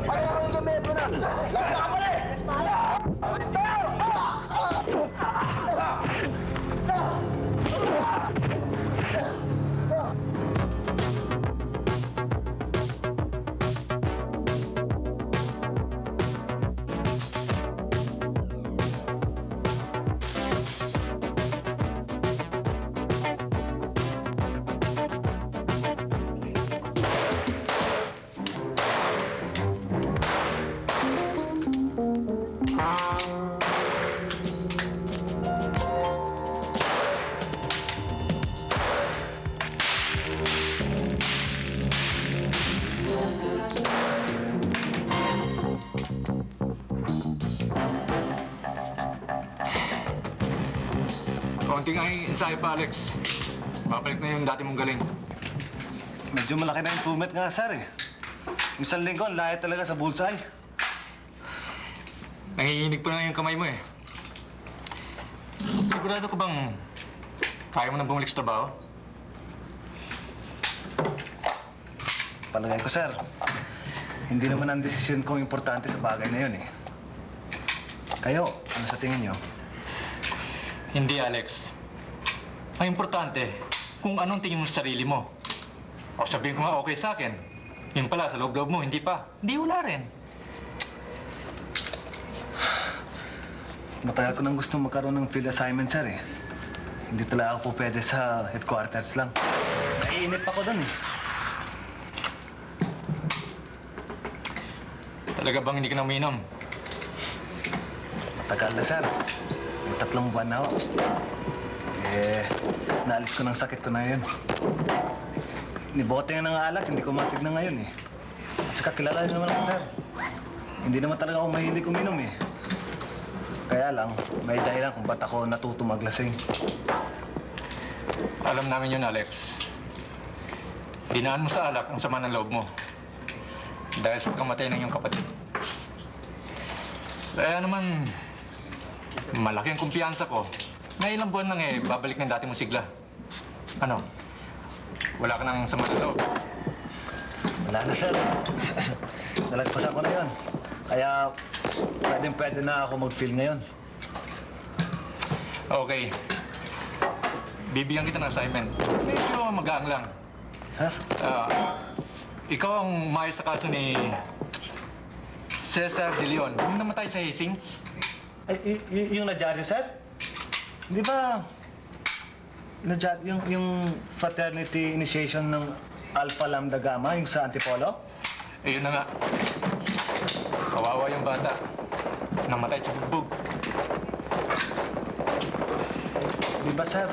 Kaya ako yung membro na! Lahat na ka pala eh! Konting ay ensayo pa, Alex. Babalik na yung dati mong galing. Medyo malaki na improvement nga, sir eh. Yung isang linggo, ang lahat talaga sa bullseye. Nanginginig pa na yung kamay mo eh. Sigurado ka bang kaya mo na bumalik sa trabaho? Palagay ko, sir. Hindi naman ang desisyon kong importante sa bagay na yun eh. Kayo, ano sa tingin niyo? Hindi, Alex. Ang importante, kung anong tingin mo sa sarili mo. O sabihin ko nga okay sa akin. Yun pala, sa loob-loob mo, hindi pa. Hindi, wala rin. Matagal ko nang gusto magkaroon ng field assignment, sir eh. Hindi talaga ako po pwede sa headquarters lang. Naiinip ako doon eh. Talaga bang hindi ka na uminom? Matagal na, sir. May 3 buwan na ako. Eh, naalis ko ng sakit ko na yun. Nibote nga ng alak, hindi ko matig na ngayon eh. At saka kilala niyo naman ako, sir. Hindi naman talaga ako mahilig uminom eh. Kaya lang, may dahilan kung ba't ako natuto maglasing. Alam namin yun, Alex. Dinaan mo sa alak ang sama ng loob mo. Dahil sa pagkamatay ng iyong kapatid. Kaya naman, malaki ang kumpiyansa ko na ilang buwan lang eh, babalik ng dati mong sigla. Ano? Wala ka nang sama ng loob. Wala na, sir. Nalagpasan ko na yun. Kaya, pwede na ako mag-feel ngayon. Okay. Bibigyan kita ng assignment. Medyo magaang lang. Sir? Ikaw ang umayos sa kaso ni Cesar De Leon. Yung namatay sa Hastings. Ay, yung nadyaryo, sir? Di ba, yung fraternity initiation ng Alpha Lambda Gamma, yung sa Antipolo? Eh, yun na nga. Kawawa yung bata. Namatay sa bugbog. Di ba, sir,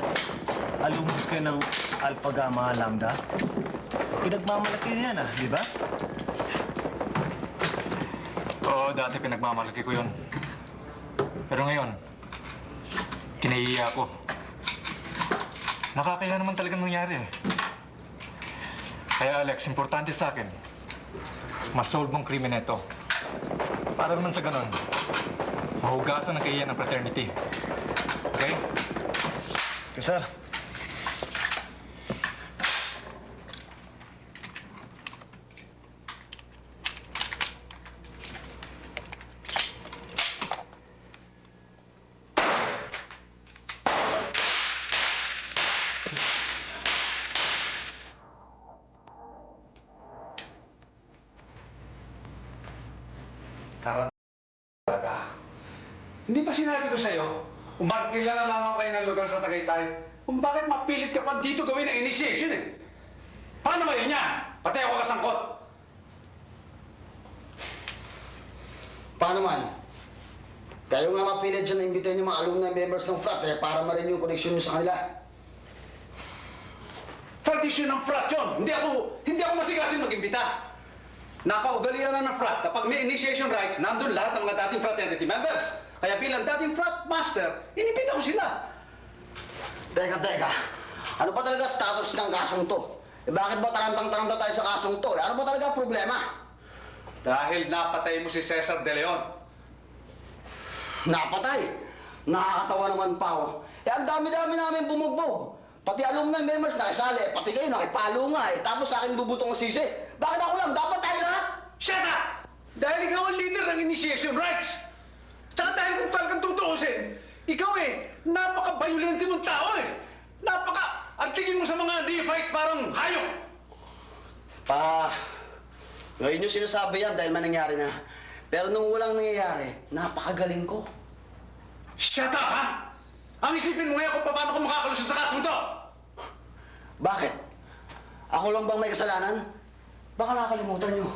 alumnus kayo ng Alpha Gamma Lambda? Pinagmamalaki niyan, di ba? Oo, dati pinagmamalaki ko yun. Pero ngayon, kinahihiya ko. Nakakaya naman talaga nangyari eh. Kaya Alex, importante sa akin, ma-solve mong krimen ito. Para naman sa ganon, mahugasan ang kahihiyan ng fraternity. Okay? Okay, sir. Tara, hindi ba sinabi ko sa'yo, umagkila na lamang kayo ng lugar sa Tagaytay? Kung bakit mapilit ka pa dito gawin ang initiation eh? Paano ba yun yan? Pati ako kasangkot. Paano man? Kayo nga mapilit dyan na imbitahin yung mga alumni members ng frat eh, para ma-renew yung connection nyo sa kanila. Tradition ng frat yun. Hindi ako masigasin mag-imbita. Nakaugalian na ng frat. Kapag may initiation rites, nandun lahat ng mga dating fraternity members. Kaya bilang dating frat master, inibita ko sila. Teka. Ano ba talaga status ng kasong to? Eh bakit ba tarantang-taranta tayo sa kasong to? Eh, ano ba talaga ang problema? Dahil napatay mo si Cesar De Leon. Napatay? Nakakatawa naman, Pao. Eh, ang dami-dami namin bumugbog. Pati alumni members nakisali, pati kayo nakipalo nga eh. Tapos sa akin bubutong ang sisi. Bakit ako lang? Dapat tayo lahat. Shut up! Dahil ikaw ang leader ng initiation rites. Tsaka dahil kung talagang tutuusin, ikaw napaka-violente mong tao ang tingin mo sa mga neophytes parang hayop. Pa, ngayon yung sinasabi yan dahil may nangyari na. Pero nung walang nangyayari, napakagaling ko. Shut up, ha? Ang isipin mo ngayon kung paano ka makakalusot sa kasong to. Bakit? Ako lang bang may kasalanan? Baka nakakalimutan nyo.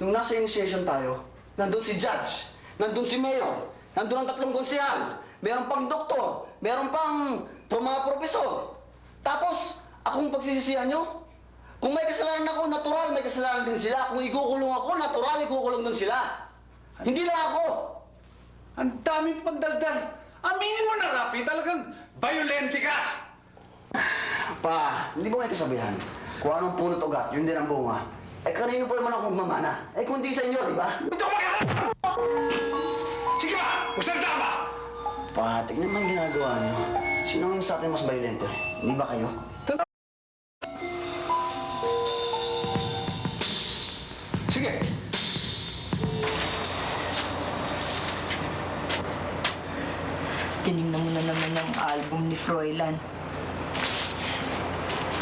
Nung nasa initiation tayo, nandun si Judge, nandun si Mayor, nandun ang 3 konsehal, meron pang doktor, meron pang mga propesor. Tapos, akong pagsisisihan nyo? Kung may kasalanan ako, natural may kasalanan din sila. Kung ikukulong ako, natural ikukulong din sila. Hindi lang ako. Ang daming pandaldal. Aminin mo na, Rapi, talagang violente ka. Pa, hindi ba may kasabihan? Kung anong punot ugat, yun din ang bunga. Eh, kanino pa naman ako magmamana? Eh, kung di sa inyo, di ba? Ito ka Sige ba? Magsalita ba? Pa, tignan mo ang ginagawa niyo. Sino ang sa atin mas violente? Hindi ba kayo? Sige. Tinignan mo na naman ang album ni Froilan.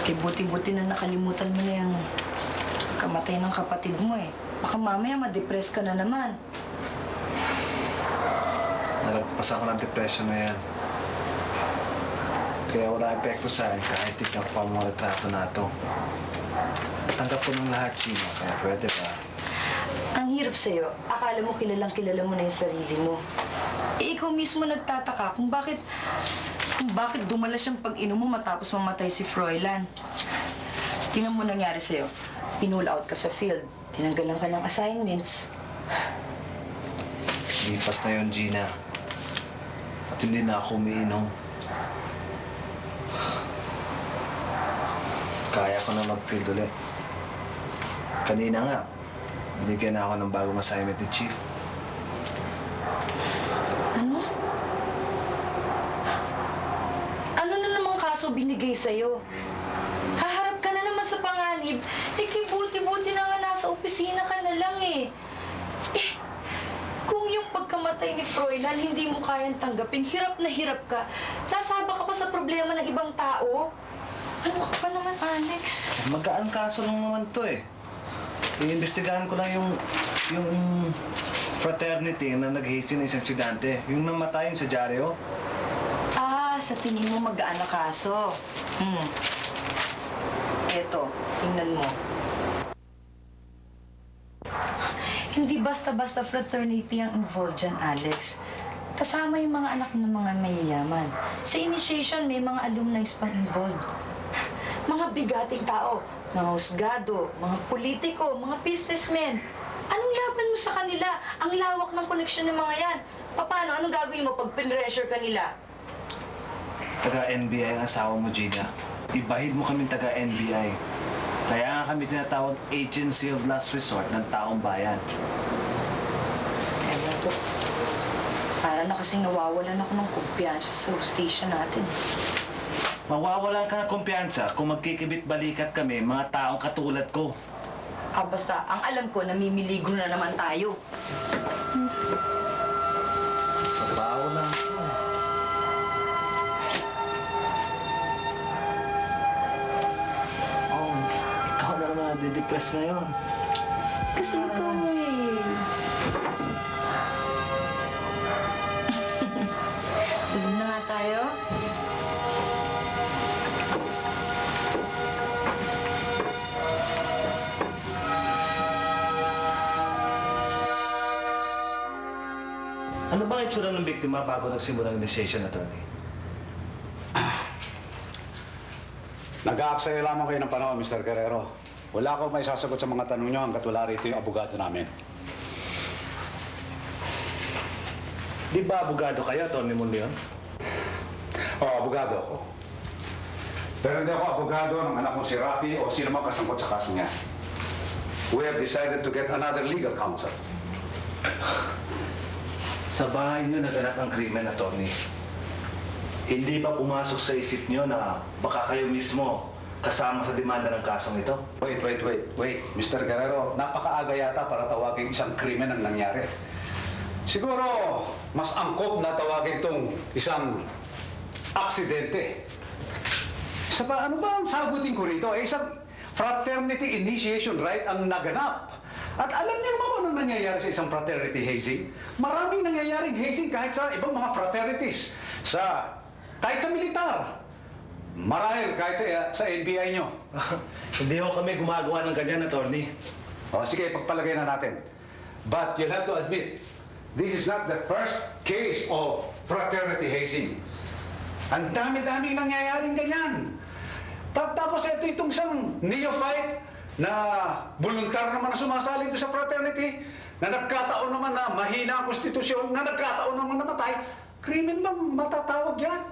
Kaya buti-buti na nakalimutan mo na yung kamatay ng kapatid mo eh. Baka mamaya ma-depress ka na naman. Nalagpas ako ng depression na yan. Kaya wala epekto sa akin kahit tignan ko pa ang mga retrato na ito. Tanggap ko ng lahat, Chino, kaya pwede ba? Ang hirap sa'yo, akala mo kilalang kilala mo na yung sarili mo. Eh, ikaw mismo nagtataka kung bakit dumalas siyang pag-inom mo matapos mamatay si Froilan. Tingnan mo nangyari sa'yo. Pinul out ka sa field. Tinanggalan ka ng assignments. Lipas na yun, Gina. At hindi na ako umiinom. Kaya ko na mag-field ulit. Kanina nga, binigyan na ako ng bagong assignment ni Chief. Ano? Ano na namang kaso binigay sa'yo? Haharap ka na naman sa panganib. Eh, kay buti-buti na nga nasa opisina ka na lang eh. Eh, kung yung pagkamatay ni Froilan hindi mo kayang tanggapin, hirap na hirap ka, sasaba ka pa sa problema ng ibang tao? Ano ka pa naman, Alex? Magaan kaso lang naman to eh. Iimbestigahan ko lang yung fraternity na nag-haste ng isang estudyante. Yung namatay yung sa dyaryo. Ah, sa tingin mo magaan na kaso. Eto, tingnan mo. Hindi basta-basta fraternity ang involved dyan, Alex. Kasama yung mga anak ng mga mayayaman. Sa initiation, may mga alumni pang involved. Mga bigating tao, mga husgado, mga politiko, mga businessmen. Anong laban mo sa kanila? Ang lawak ng koneksyon ng mga yan. Paano? Anong gagawin mo pag pinressure ka nila? Taga-NBI ang asawa mo, Gina. Ibahid mo kaming taga-NBI. Kaya nga kami tinatawag Agency of Last Resort ng taong bayan. Ewan ko. Para na kasing nawawalan ako ng kumpiyansa sa station natin. Mawawalan ka ng kumpiyansa kung magkikibit-balikat kami, mga taong katulad ko. Ah, basta, ang alam ko, namimiligro na naman tayo. Trabaho lang ako. Oh, ikaw na naman nadidepress ngayon. Kasi ikaw eh. Tulog na nga tayo. Ano ba ang itsura ng biktima bago nagsimula ang initiation, attorney? Nag-aaksaya lamang kayo ng panahon, Mr. Guerrero. Wala akong may sasagot sa mga tanong nyo hanggat wala rito yung abogado namin. Di ba abogado kayo, Atty. Monleon? Oo, abogado ako. Pero hindi ako abogado ng anak kong si Rafi o sino mang kasangkot sa kaso niya. We have decided to get another legal counsel. Sa bahay niyo naganap ang krimen, attorney. Hindi ba pumasok sa isip niyo na baka kayo mismo kasama sa demanda ng kasong ito? Wait. Mr. Guerrero, napakaaga yata para tawagin isang krimen ang nangyari. Siguro, mas angkop na tawagin itong isang aksidente. Ano ba ang sagutin ko rito? Isang fraternity initiation rite ang naganap. At alam niyo naman kung ano nangyayari sa isang fraternity hazing? Maraming nangyayaring hazing kahit sa ibang mga fraternities. Kahit sa militar. Marahil kahit sa NBI nyo. Hindi ho kami gumagawa ng ganyan, attorney. O sige, pagpalagay na natin. But you'll have to admit, this is not the first case of fraternity hazing. Ang dami-daming nangyayaring ganyan. Tapos itong isang neophyte na voluntar naman na sumasali ito sa fraternity, na nagkataon naman na mahina ang konstitusyon, na nagkataon naman namatay, krimen ba matatawag yan?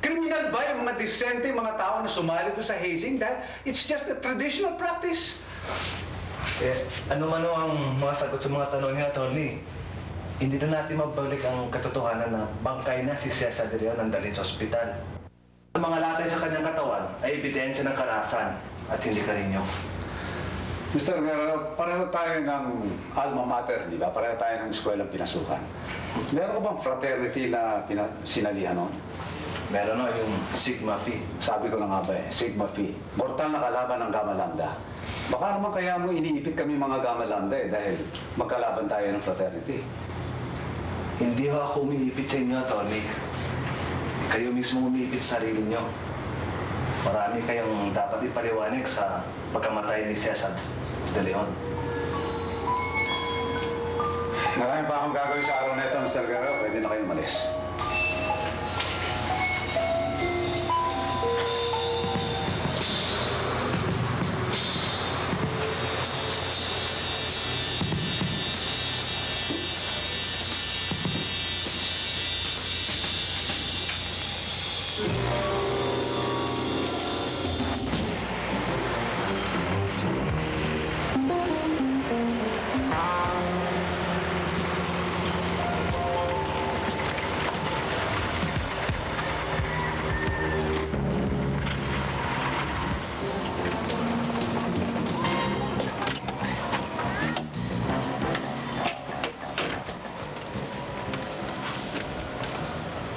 Criminal ba yung mga disente, mga tao na sumali ito sa hazing dahil it's just a traditional practice? Ano man ho ang mga sagot sa mga tanong niya, attorney? Hindi na natin mabalik ang katotohanan na bangkay na si Cesar De Leon ang dalhin sa ospital. Ang mga latay sa kanyang katawan ay ebidensya ng karahasan at hindi karinyo. Mr. Guerrero, pareho tayo ng alma mater, di ba? Pareho tayo ng eskweleng pinasukan. Meron ko bang fraternity na sinalihan nun? Meron ho yung Sigma Phi. Sabi ko na nga ba Sigma Phi. Mortal na kalaban ng Gamma Lambda. Baka naman kaya mo iniipit kami mga Gamma Lambda dahil magkalaban tayo ng fraternity. Hindi ho ako umiipit sa inyo, attorney. Kayo mismo umiipit sa sarili nyo. Marami kayong dapat ipaliwanag sa pagkamatay ni Cesar De Leon. Marami pa akong gagawin sa araw na ito, Mr. Guerrero. Pwede na kayong umalis.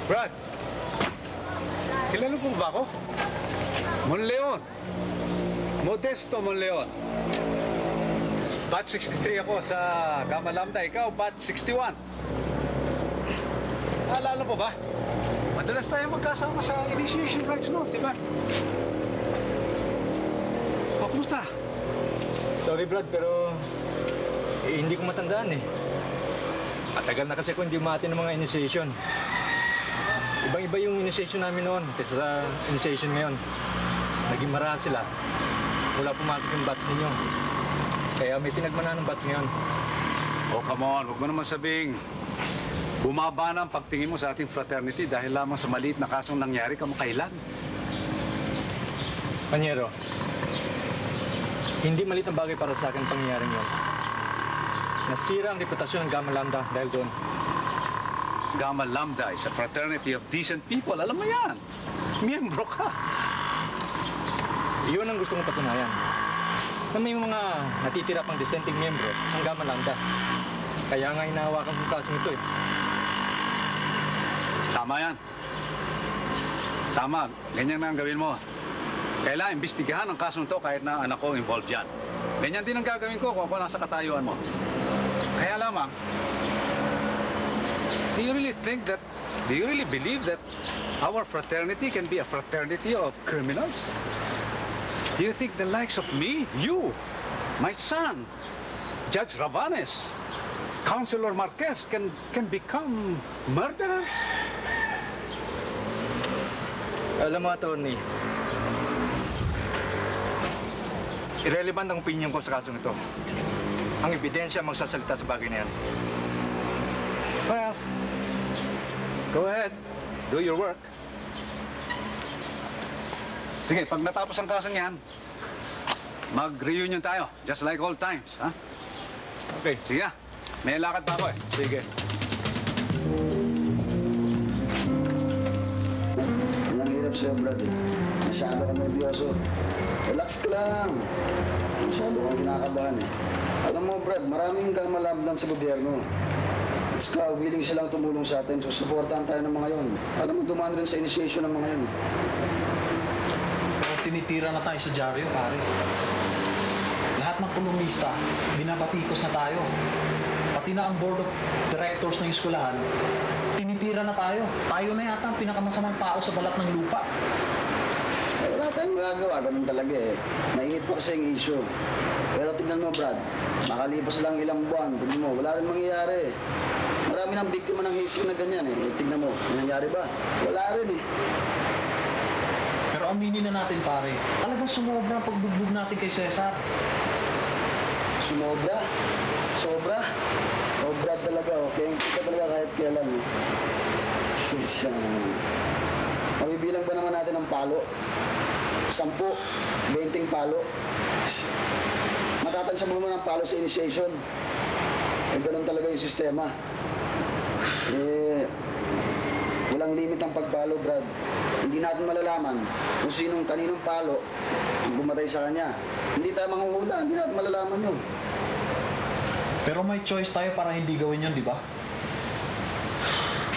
Brad, kilala po ba ako? Monleon. Modesto Monleon. Batch 63 ako sa Gamma Lambda. Ikaw, batch 61. Naalala po ba? Madalas tayo magkasama sa initiation rites noon, di ba? O, kumusta? Sorry, Brad, pero hindi ko matandaan eh. Matagal na kasi ako hindi umati ng mga initiation. Ibang-iba yung initiation namin noon kaysa sa initiation ngayon. Naging marahas sila. Wala pumasok yung batch ninyo. Kaya may pinagmana ng batch ngayon. Oh, come on. Huwag mo naman sabing bumaba na ang pagtingin mo sa ating fraternity dahil lamang sa maliit na kasong nangyari kamakailan. Panyero, hindi maliit ang bagay para sa akin ang pangyayaring yun. Nasira ang reputasyon ng Gamma Lambda dahil doon. Gamma Lambda is a fraternity of decent people. Alam mo yan. Miyembro ka. Iyon ang gusto kong patunayan. Na may mga natitira pang dissenting miyembro ng Gamma Lambda. Kaya nga hinahawakan kong kasong ito eh. Tama yan. Tama. Ganyan na ang gawin mo. Kailangan imbestigahan ang kasong to kahit na anak ko involved yan. Ganyan din ang gagawin ko kung ako nasa katayuan mo. Kaya lamang, do you really believe that our fraternity can be a fraternity of criminals? Do you think the likes of me, you, my son, Judge Ravanes, Councilor Marquez can become murderers? Alam mo, attorney, irrelevant ang opinion ko sa kasong ito. Ang ebidensya ang magsasalita sa bagay na yan. Well, go ahead. Do your work. Sige, pag natapos ang kasong yan, mag-reunion tayo, just like old times, ha? Okay. Sige na. May lakad pa ako eh. Sige. Yan ang hirap sa'yo, brad eh. Masyado ka nervyoso. Relax ka lang. Masyado kang kinakabahan eh. Alam mo, Brad, maraming kamalabdan sa gobyerno. At saka, willing silang tumulong sa atin. Susuportahan tayo ng mga yon. Alam mo, dumaan rin sa initiation ng mga yon eh. Pero tinitira na tayo sa dyaryo, pare. Lahat ng kolumnista, binabatikos na tayo. Pati na ang board of directors ng eskwelahan, tinitira na tayo. Tayo na yata ang pinakamasamang tao sa balat ng lupa. Eh, wala tayong magagawa. Ganun talaga eh. Mainit pa kasi yung issue. Pero tignan mo, Brad. Makalipas lang ilang buwan. Tignan mo, wala rin mangyayari eh. Marami ng biktima ng hazing na ganyan eh. Tignan mo, may nangyari ba? Wala rin eh. Pero aminin na natin, pare, talagang sumobra ang pagbugbog natin kay Cesar. Sumobra? Sobra? Sobra talaga, okay? Hindi ka talaga kahit kailan. Siya naman. Mabibilang ba naman natin ng palo? 10, 20 palo. Matatansa mo naman ng palo sa initiation. Eh, ganun talaga yung sistema. Eh, walang limit ang pagpalo, Brad. Hindi natin malalaman kung sinong kaninong palo ang bumatay sa kanya. Hindi tayo manghuhula, hindi natin malalaman yun. Pero may choice tayo para hindi gawin yun, di ba?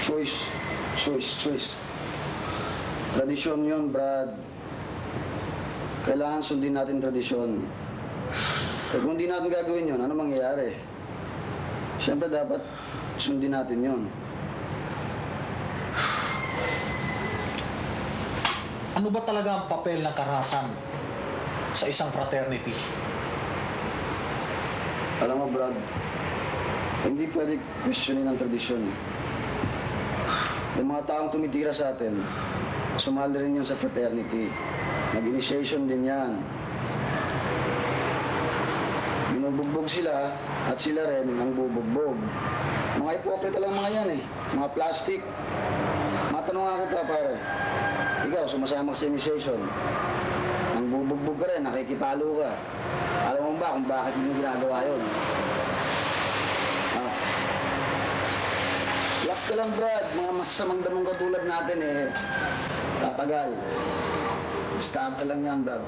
Choice. Tradisyon yun, Brad. Kailangan sundin natin tradisyon. Eh kung di natin gagawin yun, ano mangyayari? Siyempre dapat sundin natin yun. Ano ba talaga ang papel ng karahasan sa isang fraternity? Alam mo, Brad, hindi pwede questionin ang tradisyon. Yung mga taong tumitira sa atin, sumali rin yan sa fraternity. Nag-initiation din yan. Binubugbog sila at sila rin ang bubugbog. Mga ipokrita lang mga yan eh. Mga plastic. Matanong nga kita, pare. Ikaw, sumasama ka sa initiation. Ang bubugbog ka rin, nakikipalo ka. Alam mo ba kung bakit mo ginagawa yun? Ah. Relax ka lang, Brad. Mga masasamang damong katulad natin eh. Tatagal. Stop ka lang yan, Brad.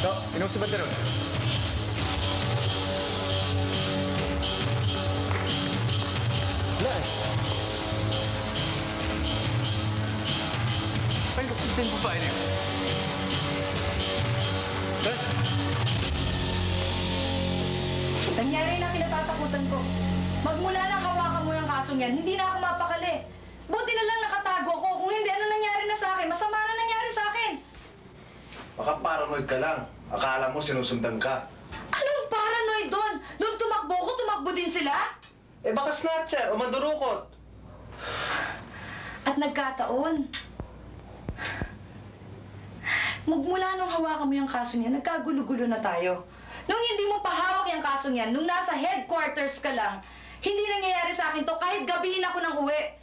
So, inom si Bandero. Wala eh. Paano kapitin po ba niyo? Nangyari na kinatatakutan ko. Magmula nang hawakan mo yung kasong yan, hindi na ako mapakali. Buti na lang nakatago ko. Kung hindi, ano nangyari na sa akin? Masama na nangyari sa akin. Baka paranoid ka lang. Akala mo sinusundan ka. Anong paranoid doon? Nung tumakbo ko, tumakbo din sila? Eh baka snatcher o mandurukot. At nagkataon. Magmula nung hawakan mo yung kaso niya, nagkagulo-gulo na tayo. Nung hindi mo pahawak yung kaso niyan, nung nasa headquarters ka lang, hindi nangyayari sa akin to kahit gabihin ako ng uwi.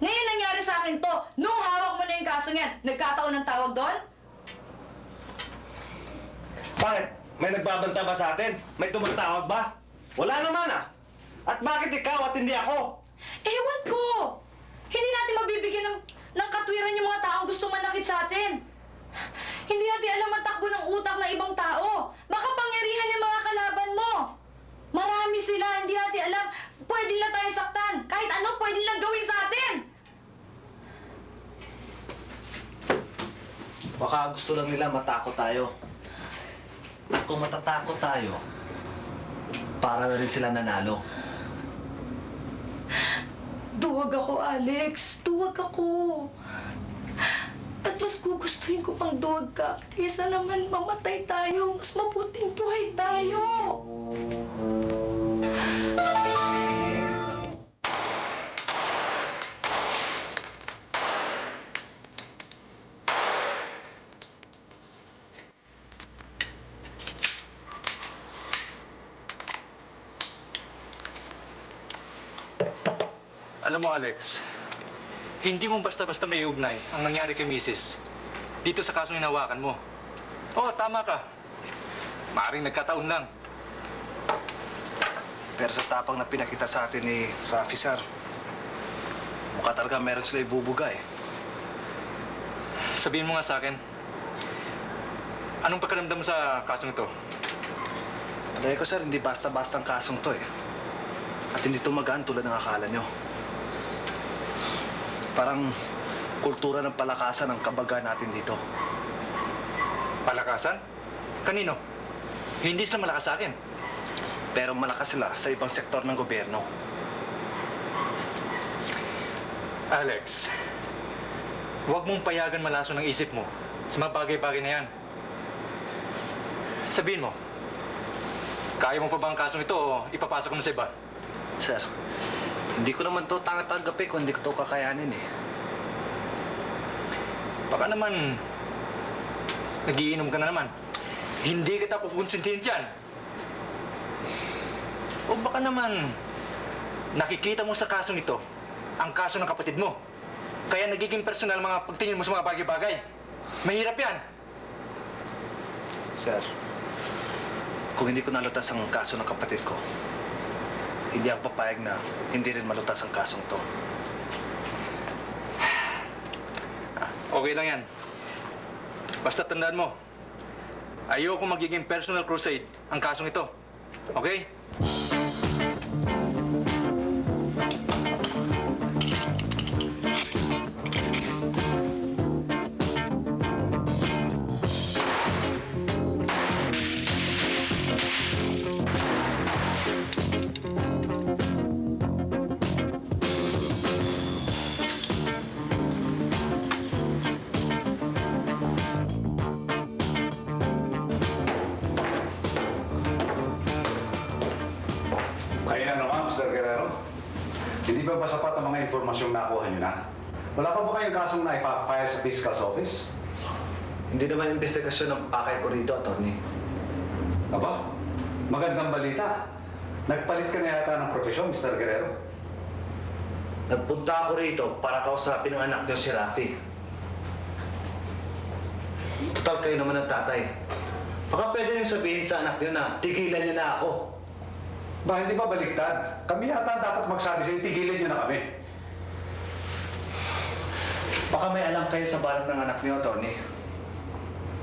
Ngayon nangyari sa akin to, nung hawak mo na yung kaso niyan, nagkataon ng tawag doon? Bakit? May nagbabanta ba sa atin? May tumatawag ba? Wala naman ah. At bakit ikaw at hindi ako? Ewan ko! Hindi natin mabibigyan ng katwiran yung mga taong gusto manakit sa atin. Hindi natin alam ang takbo ng utak ng ibang Baka gusto lang nila matakot tayo. At kung matatakot tayo, para na rin sila nanalo. Duwag ako, Alex. Duwag ako. At mas gugustuhin ko pang duwag ka kaysa naman mamatay tayo. Mas mabuting buhay tayo. Alam mo, Alex, hindi mo basta-basta may ugnay ang nangyari kay Mrs. dito sa kasong hinawakan mo. Oo, tama ka. Maaring nagkataon lang. Pero sa tapang na pinakita sa atin ni Rafi, sir, mukha talaga meron sila ibubuga eh. Sabihin mo nga sa akin, anong pakiramdam mo sa kasong ito? Alay ko, sir, hindi basta-basta ang kasong to eh. At hindi tumagaan tulad ng akala nyo. Parang kultura ng palakasan ang kabaga natin dito. Palakasan? Kanino? Hindi sila malakas sa akin. Pero malakas sila sa ibang sektor ng gobyerno. Alex, huwag mong payagan malaso ng isip mo sa mga bagay-bagay na yan. Sabihin mo, kaya mo pa ba ang kasong ito o ipapasok mo sa iba? Sir, hindi ko naman to tanggapin kung hindi ko to kakayanin eh. Baka naman, nagiinom ka na naman. Hindi kita kukonsintihin dyan. O baka naman, nakikita mo sa kasong ito, ang kaso ng kapatid mo. Kaya nagiging personal mga pagtingin mo sa mga bagay-bagay. Mahirap yan. Sir, kung hindi ko nalutas ang kaso ng kapatid ko, hindi ako papayag na hindi rin malutas ang kasong to. Okay lang yan. Basta tandaan mo, ayoko magiging personal crusade ang kasong ito. Okay? Kayo na naman, Mr. Guerrero. Hindi ba sapat ang mga impormasyong nakuha niyo na? Wala pa ba kayong kasong na-file sa Fiscal's Office? Hindi naman investigasyon ng pakay ko rito, attorney. Aba, magandang balita. Nagpalit ka na yata ng profesyon, Mr. Guerrero. Nagpunta ako rito para kausapin ang anak niyo si Rafi. Total kayo naman ang tatay. Baka pwede niyong sabihin sa anak niyo na tigilan niyo na ako. Ba, hindi ba baliktad? Kami yata dapat magsabi sa'yo, tigilan niyo na kami. Baka may alam kayo sa balak ng anak niyo, Tony.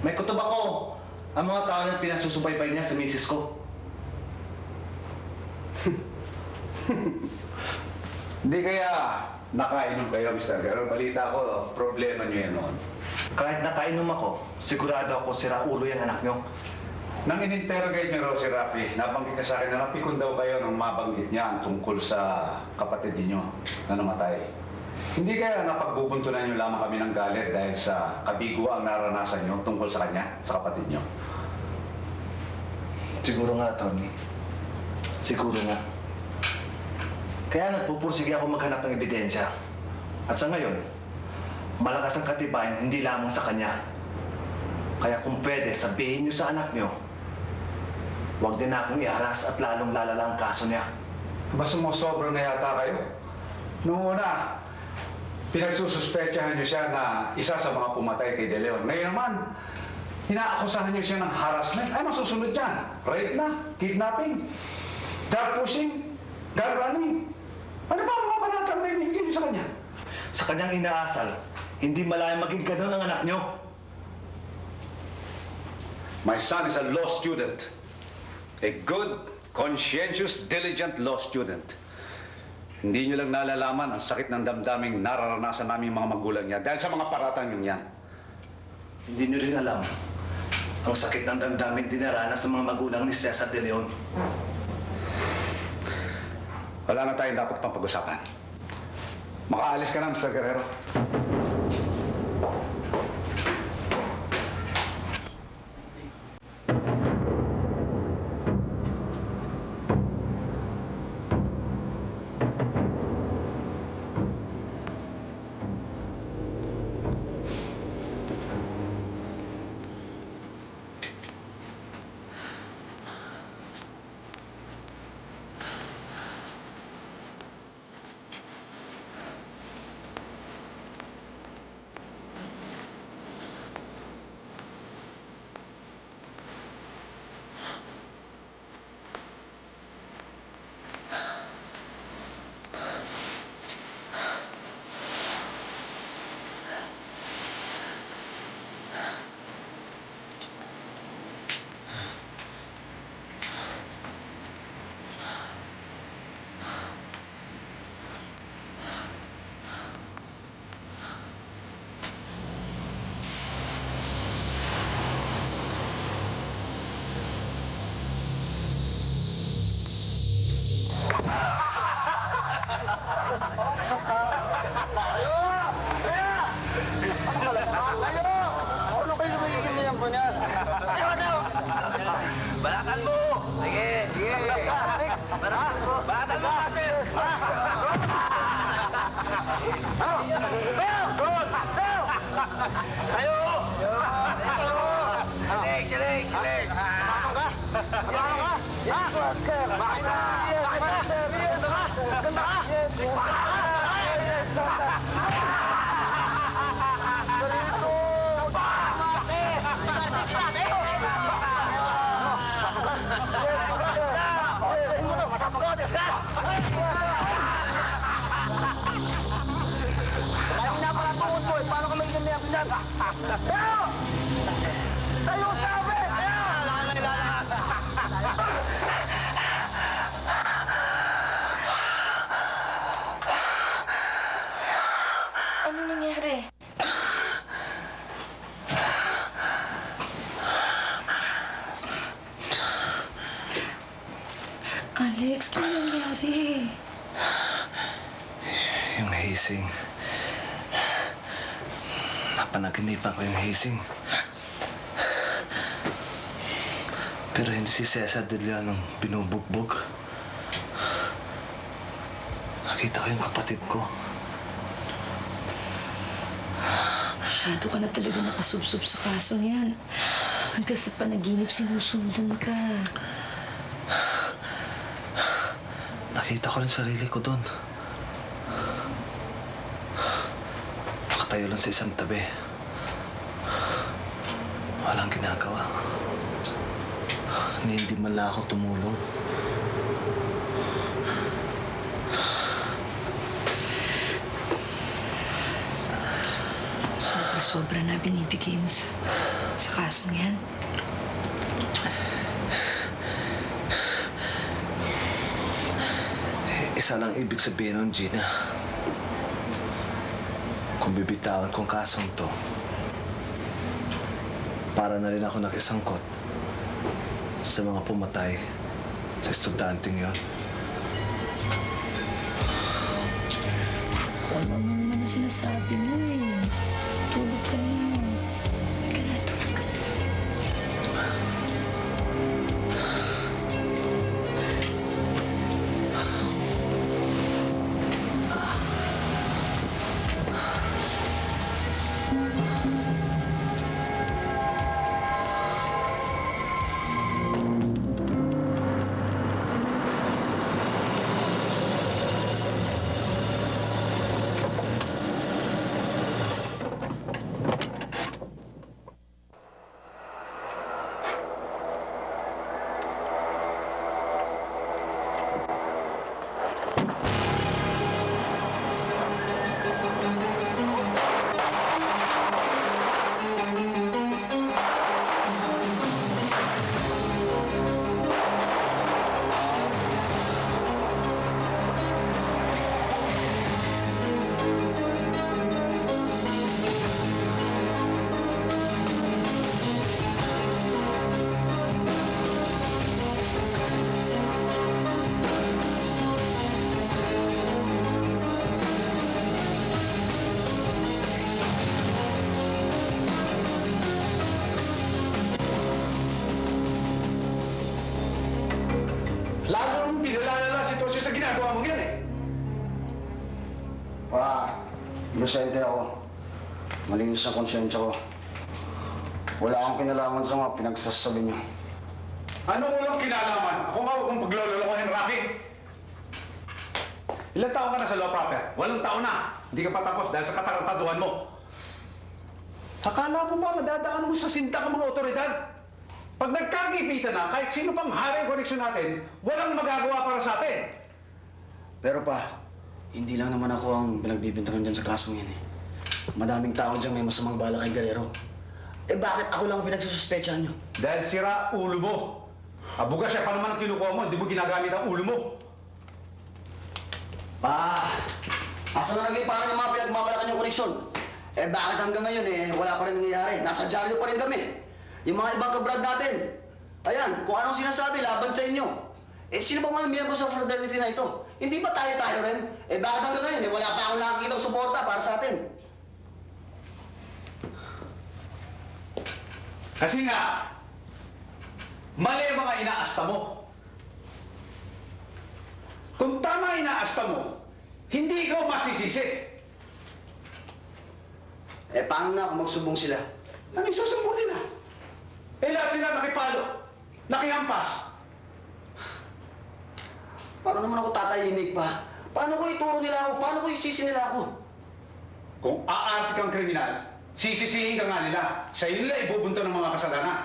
May kutob ako. Ang mga tao yung pinasusubaybay niya sa misis ko. Hindi kaya nakainom kayo, Mr. Guerrero. Balita ko, problema niyo yan noon. Kahit nakainom ako, sigurado ako sira ulo yung anak niyo. Nang in-interrogate niyo raw si Rafi, nabanggit niya sa akin na napikon daw kayo nung mabanggit niya ang tungkol sa kapatid niyo na namatay. Hindi kaya napagbubuntunan niyo lamang kami ng galit dahil sa kabiguang naranasan niyo tungkol sa kanya, sa kapatid niyo? Siguro nga, Tony. Siguro nga. Kaya nagpupursige ako maghanap ng ebidensya. At sa ngayon, malakas ang katibayan hindi lamang sa kanya. Kaya kung pwede, sabihin niyo sa anak niyo, huwag din na akong iharas at lalong lalala ang kaso niya. Mas sumusobra na yata kayo. Noong una, pinagsususpetsahan niyo siya na isa sa mga pumatay kay De Leon. Ngayon naman, inaakusahan niyo siya ng harassment. Ano susunod dyan? Rape na? Kidnapping? Dark pushing? Gun running? Ano ba ang mga panatang na hindi niyo sa kanya? Sa kanyang inaasal, hindi malayang maging ganun ang anak niyo. My son is a law student. A good, conscientious, diligent law student. Hindi niyo lang nalalaman ang sakit ng damdaming nararanasan namin mga magulang niya dahil sa mga paratang niyo yan. Hindi niyo rin alam ang sakit ng damdamin dinaranas ng mga magulang ni Cesar De Leon. Wala na tayong dapat pang pag-usapan. Makaalis ka na, Mr. Guerrero. Ano nangyari? Alex, ano nangyari? Yung hazing. Napanaginipan ko yung hazing. Pero hindi si Cesar De Leon ang binubugbog. Nakita ko yung kapatid ko. Masyado ka na talaga nakasubsob sa kaso niyan. Hanggang sa panaginip sinusundan ka. Nakita ko rin sarili ko doon. Nakatayo lang sa isang tabi. Walang ginagawa. Hindi man lang ako tumulong. Sobra na binibigay mo sa kaso niyan. Isa lang ibig sabihin nun, Gina. Kung bibitawan kong kasong to, para na rin ako nakisangkot sa mga pumatay sa estudyanteng yon. Ano naman ang sinasabi mo eh. Tulog ka na. Halika na, tulog ka na. Inosente ako. Malinis ang konsyensya ko. Wala akong kinalaman sa mga pinagsasabi niyo. Ano walang kinalaman? Ako nga huwag mong paglololokohin, Rafi. Ilang taon ka na sa law proper? 8 taon na. Hindi ka pa tapos dahil sa katarantaduhan mo. Akala mo ba madadaan mo sa sinta ng mga otoridad? Pag nagkagipitan na, kahit sino pang hari ang koneksyon natin, walang magagawa para sa atin. Pero pa, hindi lang naman ako ang pinagbibintangan dyan sa kasong yan eh. Madaming tao dyan may masamang bala kay Guerrero. Eh bakit ako lang ang pinagsususpetsahan nyo? Dahil sira ulo mo. Abuga siya pa naman ang kinukuha mo, hindi mo ginagamit ang ulo mo. Pa, asa na naging parang yung mga pinagmamalakan yung koneksyon? Eh bakit hanggang ngayon eh wala pa rin nangyayari? Nasa dyaryo pa rin kami. Yung mga ibang kabrad natin. Ayan, kung anong sinasabi laban sa inyo. Eh sino ba mga miyembro sa fraternity na ito? Hindi ba tayo rin? Eh bakit hanggang ngayon eh wala pa akong nakikita suporta para sa atin? Kasi nga, mali ang mga inaasta mo. Kung tama inaasta mo, hindi ikaw masisisi. Eh paano na kung magsubong sila? Ano isusumbong nila? Eh lahat sila nakipalo, nakihampas. Paano naman ako tatahimik pa? Paano ko ituro nila ako? Paano ko isisi nila ako? Kung aarte kang kriminal, sisisihin ka nga nila. Sa nila ibubunto ng mga kasalanan.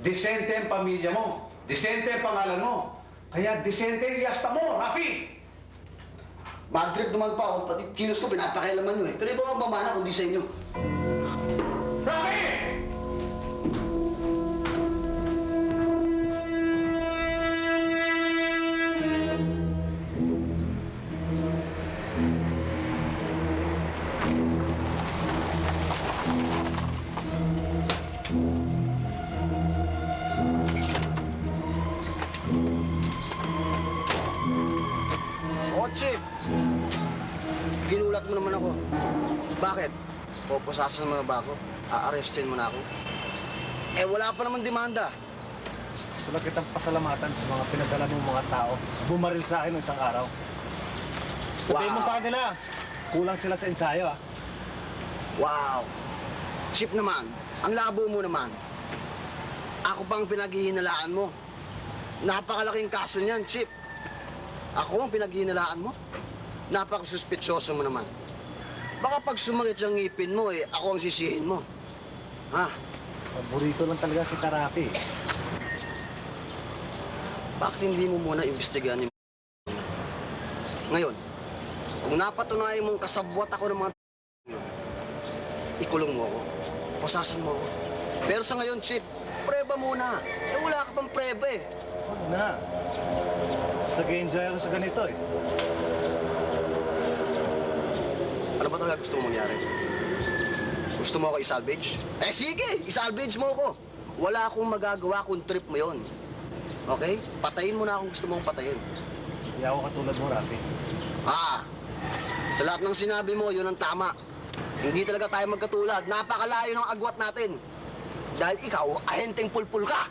Disente ang pamilya mo. Disente ang pangalan mo. Kaya disente ang iasta mo, Rafi! Bad trip naman pa ako. Pati kilos ko pinapakailaman nyo eh. Pero iba ang pamana kundi sa inyo. Rafi! Oh, Chip! Ginulat mo naman ako. Bakit? Pupusasan mo na ba ako? Aarestin mo na ako? Eh, wala pa naman demanda. Gusto lang kitang pasalamatan sa mga pinadala mong mga tao. Bumaril sa akin ng isang araw. Sabihin mo Wow. sa kanila, kulang sila sa ensayo ah. Wow! Chip naman, ang labo mo naman. Ako pang pinaghihinalaan mo. Napakalaking kaso niyan, Chip. Ako ang pinaghihinalaan mo? Napakasuspetsyoso mo naman. Baka pag sumangit yung ngipin mo, eh, ako ang sisihin mo. Ha? Paborito lang talaga kita, Rafi. Bakit hindi mo muna imbestigahan yung ngayon, kung napatunayan mong kasabwat ako ng mga ikulong mo ako. Pasasan mo ako. Pero sa ngayon, Chip, preba muna. Eh, wala ka pang preba eh. Huwag na. Basta enjoy ako sa ganito eh. Ano ba talaga gusto mo mangyari? Gusto mo ako isalvage? Eh sige, isalvage mo ako. Wala akong magagawa kung trip mo yon. Okay? Patayin mo na kung gusto mong patayin. Hindi ako katulad mo, Rafi. Sa lahat ng sinabi mo, yun ang tama. Hindi talaga tayo magkatulad. Napakalayo ng agwat natin. Dahil ikaw, ahenteng pulpul ka.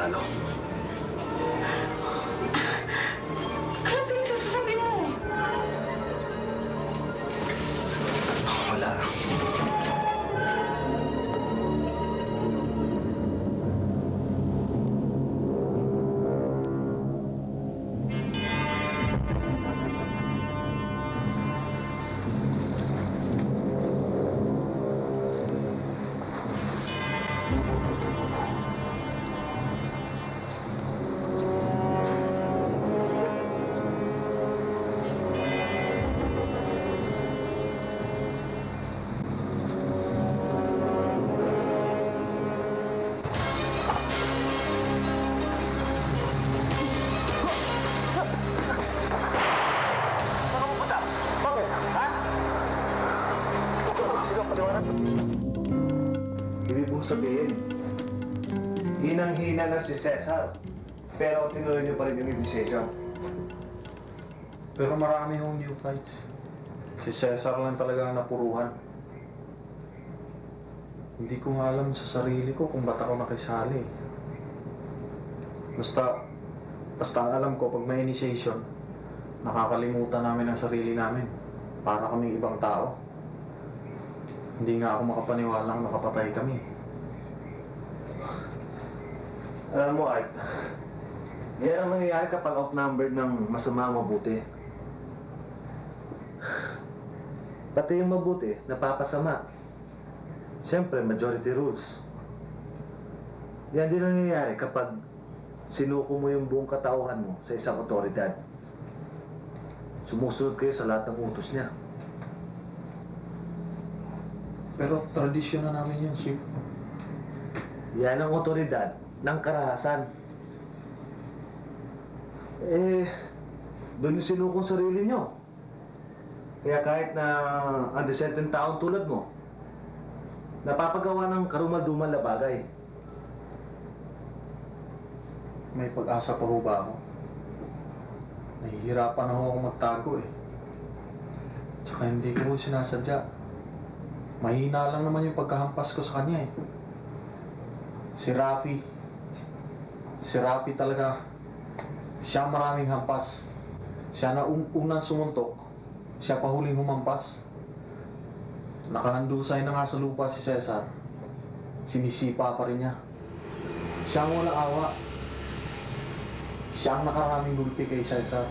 talo. Ano pinagsasasabi mo? Wala. Ibig mong sabihin, hinang-hina na si Cesar, pero tinuloy niyo pa rin yung negotiation. Pero marami hong new fights. Si Cesar lang talaga ang napuruhan. Hindi ko nga alam sa sarili ko kung ba't ako nakisali. Basta alam ko pag may initiation, nakakalimutan namin ang sarili namin. Para kaming ibang tao. Hindi nga ako makapaniwalang nakapatay kami. Alam mo, Art, yan ang mangyayari kapag outnumbered ng masama ang mabuti. Pati yung mabuti, napapasama. Siyempre, majority rules. Yan din ang nangyayari kapag sinuko mo yung buong katauhan mo sa isang otoridad. Sumusunod kayo sa lahat ng utos niya. Pero tradisyon na namin yun, Chief. Yan ang otoridad ng karahasan. Doon yung sinukong sarili nyo. Kaya kahit na undecenteng taong tulad mo, napapagawa ng karumal-dumal na bagay. May pag-asa pa ho ba ako? Nahihirapan na ho ako magtago eh. Tsaka hindi ko ho sinasadya. Mahina lang naman yung pagkahampas ko sa kanya eh. Si Rafi talaga, siya maraming hampas. Siya na unang sumuntok, siya pa huling humampas. Nakahandusay na nga sa lupa si Cesar. Sinisipa pa rin niya. Siya ang walang awa. Siya ang nakaraming gulpi kay Cesar.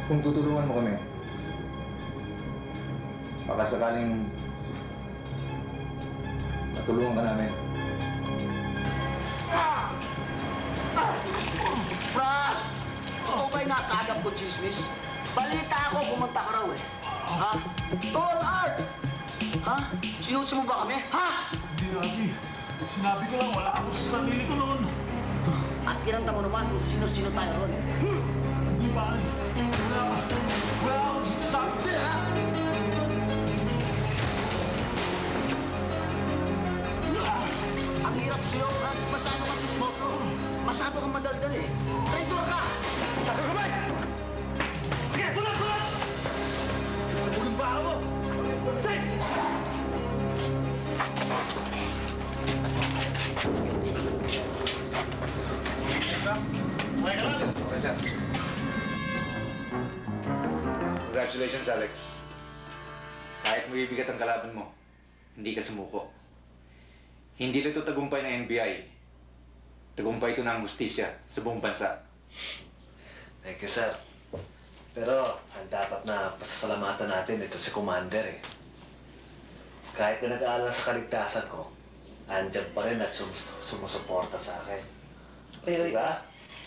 Kung tutulungan mo kami, baka sakaling matulungan ka namin. Brad! Ikaw ba'y nasa agap ko, chismis? Balita ako, pumunta ka raw eh. Ha? Tol, Art! Ha? Sinutsi mo ba kami? Ha? Hindi, Rafi. Sinabi ko lang, wala ako sa sarili ko noon. At kinanta mo naman kung sino-sino tayo ron. Hindi ba? Wala ako sinasabi. Ang hirap sa'yo, Brad. Masyado kang sismoso. Masyado kang madaldal eh. Traitor ka! Tasok ka ba? Sige, tulad! Sabulong ba ako? Okay, sir. Congratulations, Alex. Kahit mabibigat ang kalaban mo, hindi ka sumuko. Hindi lang ito tagumpay ng NBI. Tagumpay ito ng hustisya sa buong bansa. Thank you, sir. Pero, ang dapat na pasasalamatan natin ito si Commander eh. Kahit na nag-aalala sa kaligtasan ko, andyan pa rin at sumusuporta sa akin. Uy, Diba?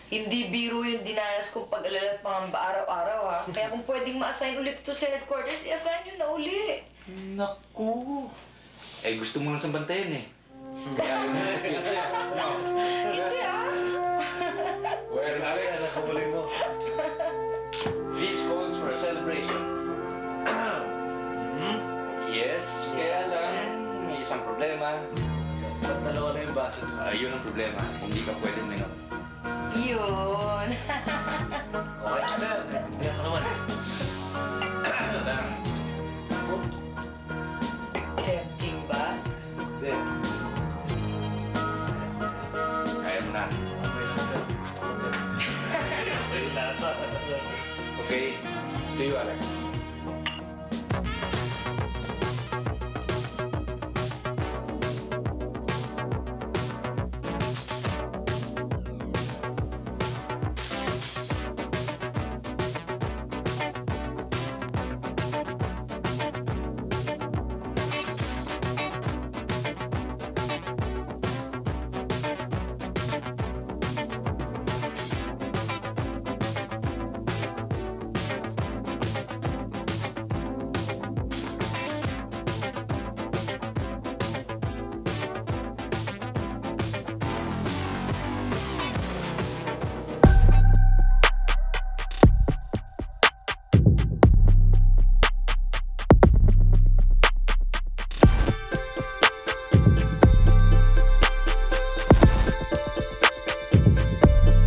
hindi biro yung dinayas kong pag-alala at pangamba araw-araw ha. Kaya kung pwedeng ma-assign ulit ito sa headquarters, i-assign nyo na uli. Naku! Eh, gusto mo lang sa bantayan eh. Kaya yun sa PLC. Hindi ah. Well, Alex, Nakahuli mo. this calls for a celebration. Yes, kaya lang may isang problema. Ba't dalawa na yung baso niyo? Yun ang problema. Hindi ka pwedeng minom. Yun. Okay na, sir. Hindi ako naman. Lang. Tempting ba? Hindi. See you, Alex.